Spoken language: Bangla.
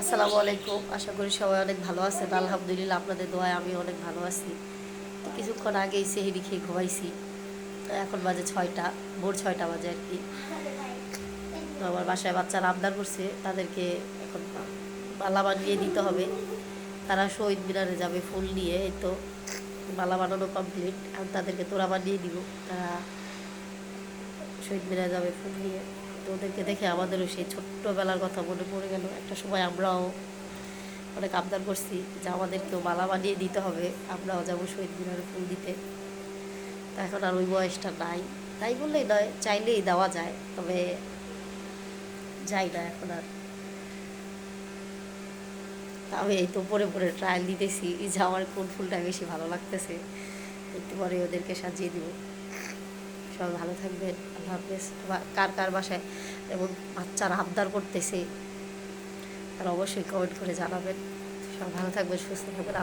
আসসালামু আলাইকুম। আশা করি সবাই অনেক ভালো আছেন। আলহামদুলিল্লাহ আপনাদের দোয়ায় আমি অনেক ভালো আছি। তো কিছুক্ষণ আগেই সেহরি খেয়ে ঘুমাইছি। তো এখন বাজে 6টা, ভোর 6টা বাজে আর কি। তো আমার বাসায় বাচ্চারা আবদার করছে, তাদেরকে এখন মালা বানিয়ে দিতে হবে। তারা শহীদ মিনারে যাবে ফুল নিয়ে। এই তো মালা বানানো কমপ্লিট। আমি তাদেরকে তোড়া বানিয়ে দিব। তারা শহীদ মিনারে যাবে ফুল নিয়ে। তো ওদেরকে দেখে আমাদেরও সেই ছোট্টবেলার কথা মনে পড়ে গেল। একটা সময় আমরাও অনেক আবদার করছি যে আমাদেরকেও মালা বানিয়ে দিতে হবে, আমরাও যাবো শহীদ মিনারে ফুল দিতে। তা এখন আর ওই বয়সটা নাই, তাই বললেই নয়, চাইলেই দেওয়া যায়, তবে যাই না এখন আর। আমি এই তো পরে পরে ট্রায়াল দিতেছি যে আমার কোন ফুলটা বেশি ভালো লাগতেছে। একটু পরে ওদেরকে সাজিয়ে দিব। সবাই ভালো থাকবেন, আল্লাহ হাফেজ। কার কার বাসায় এবং বাচ্চারা আবদার করতেছে তারা অবশ্যই কমেন্ট করে জানাবেন। সবাই ভালো থাকবেন, সুস্থ থাকবেন।